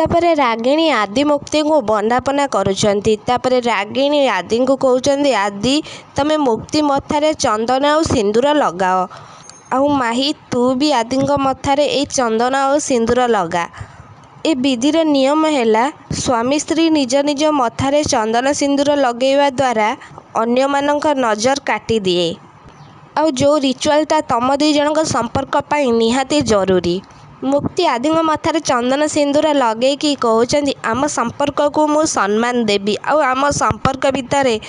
तापरे रागिणी आदि मुक्ति को वंदापना करुचंती। तापरे रागिणी आदि को कहउचंती आदि तमे मुक्ति मथारे चंदन और सिंदूर लगाओ। आउ माही तू भी आदि मथारे ए चंदन और सिंदूर लगा। ए विधिर नियम हैला स्वामी स्त्री निज निज मथारे चंदन सिंदूर लगेवा द्वारा अन्य मानक नजर काटी दिए। आउ जो रिचुअलटा तम दुई जनक संपर्क पाई निहाती जरूरी। मुक्ति आदि मथारे चंदन सिंदूर लगे कि कहउचंती आम संपर्क को मु सम्मान देबी आउ आम संपर्क भितरे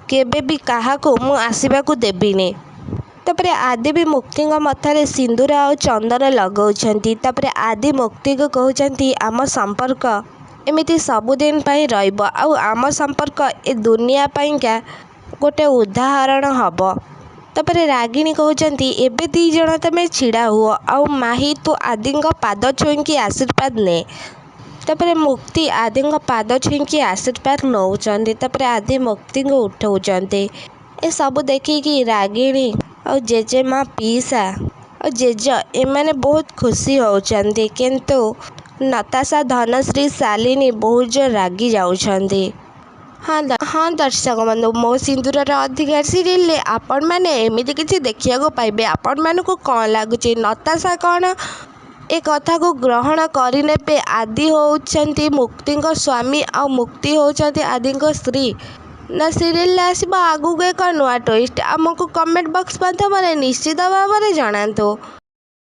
केबे भी काहाको मु आसीबाकू देबिनी। तापरे आदि भी मुक्ति मथारे सिंदूर और चंदन लगौछंती। तापरे आदि मुक्ति को कहउचंती आम संपर्क एमिति सबुदिन पाई रहिबो आउ आम संपर्क ए दुनिया पाईका गोटे उदाहरण हबो। तापरे रागिणी कहउचंती एबे दी जण तमे छिड़ा हुओ आउ माही तू आदि पाद छुईंकी आशीर्वाद ने। तापरे मुक्ति आदि पाद छुईंकी आशीर्वाद नौचंती। तापरे आदि मुक्ति को उठौचंती। ए सबु देखिकी रागिणी और जेजेमा पीसा और जेज एमाने बहुत खुशी होउचंती। किंतु नताशा धनश्री शालिनी बहुत जो रागी जाउछंती। हाँ दर्शक बंधु मो सिंदूरर अधिकार सीरियल आपण मैंने एमिति किसी देखिया को पाइबे। आपण मानकु कौन लागुची नताशा कौन ए कथा को ग्रहण करिनेबे। आदि होउछंती मुक्तिंको स्वामी और मुक्ति होउछंती आदिको स्त्री ना सीरियल आसबा आगु एक नुआ ट्विस्ट आमको कमेंट बॉक्स माध्यम निश्चित भाव में जनातु।